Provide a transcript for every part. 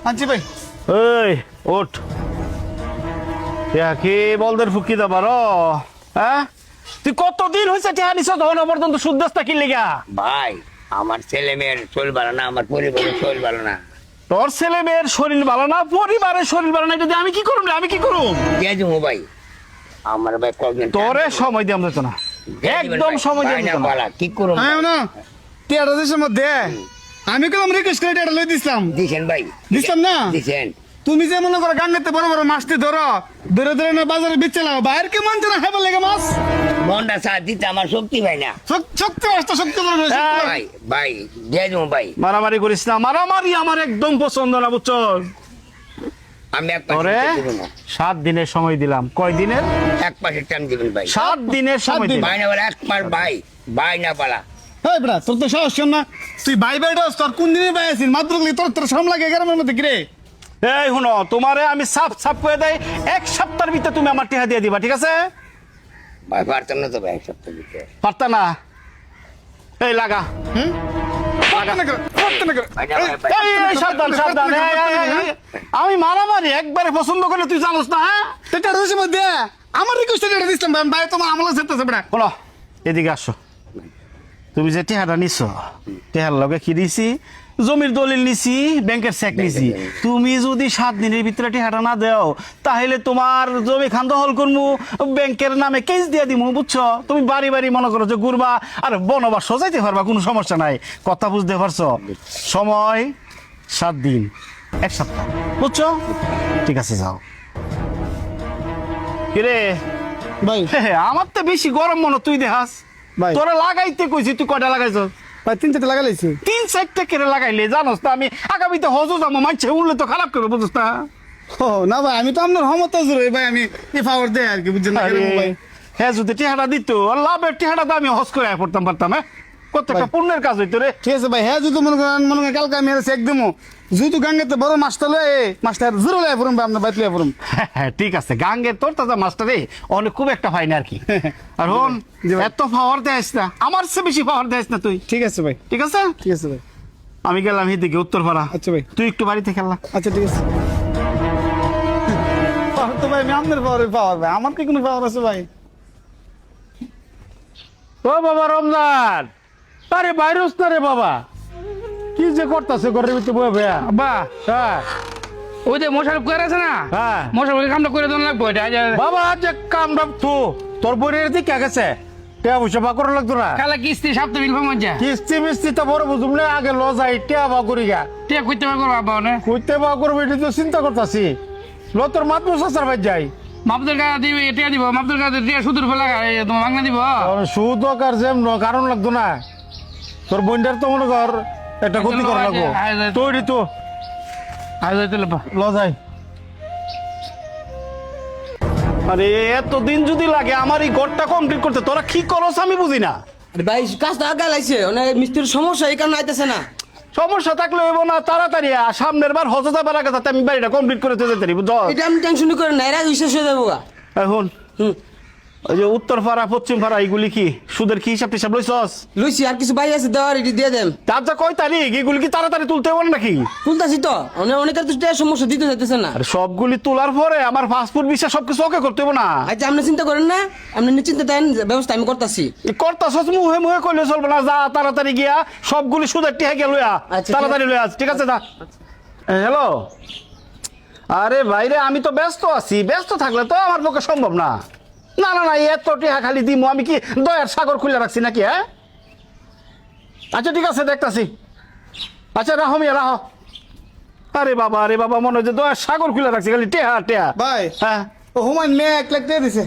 আনছি ভাই। এই ওঠ কি বলদের ফুকি দা পারো হ্যাঁ তুই কতদিন হয়েছে টিয়া নিছ তখন পর্যন্ত শুদ্ধস্তা কি লেগা ভাই আমার ছেলে মেয়ের শরীর ভালো না, আমার পরিবারের শরীর ভালো না। তোর ছেলে মেয়ের শরীর ভালো না, পরিবারের শরীর ভালো না, যদি আমি কি করুম রে, আমি কি করুম? দিয়ে দেবো ভাই, আমার ভাই কদিন তোরে সময় দিয়ে আমরা তো না, একদম সময় দিয়ে না দিতাম না। বলা কি করুন হ্যাঁ না টিয়াটা দেশের মধ্যে আমি কেমন রিকোয়েস্ট করে টিয়াটা লই দিছিলাম দিছেন ভাই, দিছিলাম না? দিছেন। তুমি যে মনে করো গাঙ্গাতে বড় বড় মাছটি ধরো ধরে ধরে না বাজারে বেচে লাও, বাইরে কে মানছে না খাইবার লেগে মাছ। মনটা সাথ দিতে আমার শক্তি ভাই না শক্তি মাছটা শক্তি ধরবে, শক্তি ধরবে। ভাই, ভাই দিয়ে দেবো ভাই। মারামারি করিস না, মারামারি আমার একদম পছন্দ না বুঝছ। আমি এক তোরে পাশে দেবো না, 7 দিনের সময় দিলাম। কয় দিনের? এক পাশে টান দিবেন ভাই। 7 দিনের সময় দিন। দিলাম। ভাই না বলা এক মাস ভাই, ভাই না বলা। হেই বেটা তোর তো সাহস কেন না? তুই ভাই ভাইডস তোর কোন দিনে ভাই আছিস মাত্র তোর সাম লাগে গ্রামের মধ্যে কিরে? এই শুনো, তোমারে আমি সাপ সাপ করে দেই, 1 সপ্তাহের ভিতরে তুমি আমার টিহা দিয়ে দিবা, ঠিক আছে? ভাই পারতাম না তো ভাই এক সপ্তাহ দিতে। পারতা না? এই লাগা। করতে না করে, করতে না করে। ভাই না ভাই, ভাই। এই সাবধান সাবধান। এই, আমি মারামারি একবারে পছন্দ করলে তুই জানোস না, হ্যাঁ? টিয়াটা দেশের মধ্যে আমার রিকোয়েস্ট টিয়াটা দিছিলাম ভাই, ভাই তোমার আমলা সেটাছে বেটা। বলো এদিকে আসো। তুমি যে টিহাটা নিছো, টিহার লগে কি দিছি? জমির দলিল নিছি, ব্যাংকের চেক নিছি। তুমি যদি 7 দিনের ভিতরে টিহাটা না দাও, তাহলে তোমার জমি খান দখল করমু, ব্যাংকের নামে কেস দিয়ে দিমু, বুঝছো? তুমি বাড়ি বাড়ি মনে করো যে ঘুরবা আর বনবাস যাইতে পারবা, কোনো সমস্যা নাই। কথা বুঝতে পারছো? সময় 7 দিন, 1 সপ্তাহ, বুঝছো? ঠিক আছে, যাও। কিরে ভাই আমার তো বেশি গরম মনে তুই দেখাস। ভাই। তোরা লাগাইতে কইছি, তুই কয়টা লাগাইছ? ভাই 3-4টা লাগাইছি। 3-4টা কেড়ে লাগাইলে জানোস তো আমি আগামীতে হজো যাবো, মানছে উঠলে তো খারাপ করবে, বুঝছ না? ও না ভাই আমি তো আপনার হমত জরুরি ভাই, আমি এই পাওয়ার দেই আর কি বুঝছেন না এরকম ভাই। হ্যাঁ, যদি টিহাটা দিত, লাভের টিহাটা তো আমি হজ করে পড়তাম পারতাম। হ্যাঁ, প্রত্যেকটা ভাই। পুণ্যের কাজ হইতো রে। ঠিক আছে ভাই, হ্যাঁ যদি মনে করেন কালকে আমি আর চেক দেবো, যেহেতু গাঙ্গেতে বড় মাছটা লয়ে মাছটা জোরে লয়ে পড়ুন ভাই, আপনার বাইত লয়ে পড়ুন। হ্যাঁ, ঠিক আছে, গাঙ্গের তোর তাজা মাস্টার রে অনেক খুব একটা ফাইন আর কি। আর হন, জি ভাই। এত পাওয়ার দেয় না, আমার চেয়ে বেশি পাওয়ার দেয় না তুই, ঠিক আছে ভাই, ঠিক আছে? ঠিক আছে ভাই। আমি গেলাম এদিকে উত্তরপাড়া। আচ্ছা ভাই। তুই একটু বাড়িতে খেলা। আচ্ছা ঠিক আছে। পাওয়ার তো ভাই আমি আপনার পাওয়ার ভাই, আমার কি কোনো পাওয়ার আছে ভাই? ও বাবা রমজান, আরে বাইরস না রে বাবা, কি যে করতেছে ঘরের ভিতরে বয়ে বয়া? বা হ্যাঁ ওই যে মশার করে আছে না, হ্যাঁ মশার কামটা করে দেন লাগবে এটা বাবা, যে কাম ডাব তো তোর বোনের দিকে গেছে, টিয়া পয়সা বা করে লাগতো না। কালা কিস্তি সপ্তাহ বিল ফাম যা কিস্তি মিস্তি তো বড় বুঝুম না, আগে ল যাই টিয়া বা করি গা, টিয়া কইতে পারবো বাবা না কইতে বা করবো এটা তো চিন্তা করতেছি। ল তোর মাত মুসার ভাই যাই, মাপদের কাছে দিবে টিয়া দিব, মাপদের কাছে টিয়া সুদূর ফেলা তোমার ভাঙনা দিব। সুদ আর যেম কারণ লাগতো না, তোর বোনটার তো মনে কর একটা ক্ষতি করা লাগবো তৈরি তো। আজ যাইতে লেপা ল যাই। আরে এতদিন যদি লাগে আমার এই ঘরটা কমপ্লিট করতে, তোরা কি করস আমি বুঝি না। আরে ভাই কাজটা আগে লাইছে অনেক মিস্ত্রির সমস্যা এই কারণে আইতেছে না। সমস্যা থাকলে হইব না, তাড়াতাড়ি সামনের বার হজে যাবার আগে যাতে আমি বাড়িটা কমপ্লিট করে যেতে পারি, বুঝছো? এটা আমি টেনশন করেন না, এরা বিশেষ হয়ে যাবো গা। এখন হুম ওই যে উত্তর পাড়া পশ্চিম পাড়া এইগুলি কি সুদের কি হিসাব টিসাব লইছস? লুইছি আর কিছু ভাই আছে দেওয়ার এটি দিয়ে দেন। তার যা কয় তারিখ এগুলি কি তাড়াতাড়ি তুলতে হবে নাকি? তুলতাছি তো অনেকের তো টিয়ার সমস্যা দিতে যাইতেছে না। আর সবগুলি তোলার পরে আমার পাসপোর্ট ভিসা সবকিছু ওকে করতে হবে না? আচ্ছা আপনি চিন্তা করেন না, আপনি নিশ্চিন্তে দেন, ব্যবস্থা আমি করতেছি। এই কর্তাছস মুহে মুহে কইলে চলবে না, যা তাড়াতাড়ি গিয়া সবগুলি সুদের টিহা গিয়া লইয়া আচ্ছা, তাড়াতাড়ি লইয়া, ঠিক আছে? যা। হ্যালো, আরে ভাইরে আমি তো ব্যস্ত আছি, ব্যস্ত থাকলে তো আমার পক্ষে সম্ভব না। না না না, এত টিহা খালি দিমু আমি কি দয়ার সাগর খুলে রাখছি নাকি? হ্যাঁ, আচ্ছা ঠিক আছে, দেখতাছি। আচ্ছা রাহো মিয়া রাহো। আরে বাবা মনে হচ্ছে দয়ার সাগর খুলে রাখছি, খালি টেহা টেহা। ভাই হ্যাঁ, ও হুমায়ুন মেয়ে 1 লাখ দিয়ে দিছে।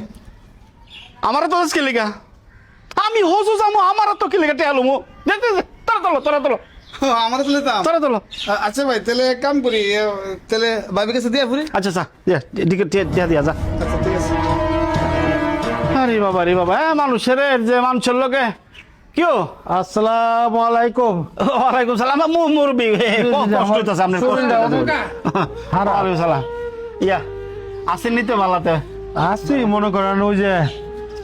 আমারও তো আজকে লেগা, আমি হজু যাবো, আমারও তো কি লেগা টেহা লমু। দেখতে তারা তোলো ও, আমার তো নিতাম। তারা তোলো। আচ্ছা ভাই তাহলে এক কাম করি, তাহলে ভাবির কাছে দিয়ে ফুরি। আচ্ছা আচ্ছা, এদিকে টেহা দিয়া যা। আচ্ছা ঠিক আছে। আরে বাবা, হ্যাঁ মানুষের যে মানুষের লোকে কিও। আসসালামু আলাইকুম। ওয়ালাইকুম সালাম। মুরবি কষ্ট হইতাছে আপনার, ওয়ালাইকুম সালাম। ইয়া আসেন নিতে ভালাতে আসছি মনে করেন ওই যে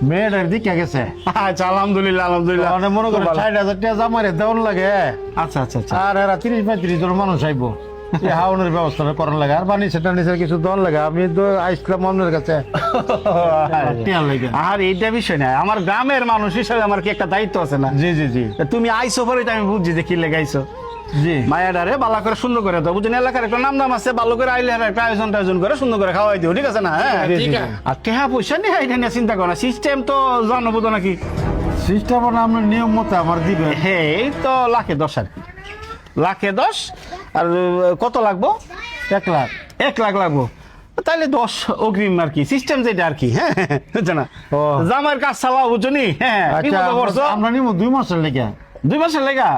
মেয়েটার দিকে গেছে। আচ্ছা আলহামদুলিল্লাহ মানে মনে করেন 60,000 টাকা জামাইরে দেওয়ার লাগে। আচ্ছা আচ্ছা আচ্ছা। আর এরা 30-35 জন মানুষ আইব। এই হাওনের ব্যবস্থাটা করার লাগে আর পানি সেটা নিচে কিছু দল লাগে আমি তো আইসলাম আপনার কাছে টিয়া লাগে। আর এইটা বিষয় না, আমার গ্রামের মানুষ হিসাবে আমার কি একটা দায়িত্ব আছে না? জি জি জি তা তুমি আইসো পরে তো আমি বুঝছি যে কি লেগাইছো। জি মায়াডারে বালা করে সুন্দর করে দাও, বুঝছেন? এলাকার একটা নাম আছে, ভালো করে আইলে একটা আয়োজন করে সুন্দর করে খাওয়াই দিও, ঠিক আছে না? হ্যাঁ ঠিক আছে। আর টেহা পয়সা নিয়ে এটা নিয়ে চিন্তা করো না, সিস্টেম তো জানো বুঝো নাকি? সিস্টেম আপনার নিয়ম মতো আমার দিবেন। হ্যাঁ এই তো 1,10,000 আর কি, 1,10,000 আর কত লাগবো? 1 লাখ 1 লাখ লাগবো, তাহলে 10 অগ্রিম আর কি, সিস্টেম যেটা আর কি। হ্যাঁ বুঝছো না? ও। জামার কাজ চালাও, বুঝছো নি? হ্যাঁ কি আচ্ছা মতো করছো? আমরা নিব 2 মাসের লেগে। 2 মাসের লেগা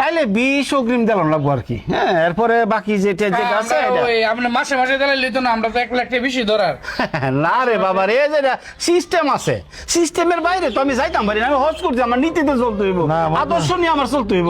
তাইলে 20 অগ্রিম দিলাম লাগবো আর কি। হ্যাঁ এরপরে বাকি যেটা যেটা আছে এটা। আপনি মাসে মাসে দিলে লিত না, আমরা তো 1 লাখ টাকা বেশি ধরার। না রে বাবা রে, যেটা সিস্টেম আছে, সিস্টেমের বাইরে তো আমি যাইতাম পারি না, আমি হজ করছি, আমার নীতিতে চলতে হইব, না, আমার তো- আদর্শ নিয়ে আমার চলতে হইব।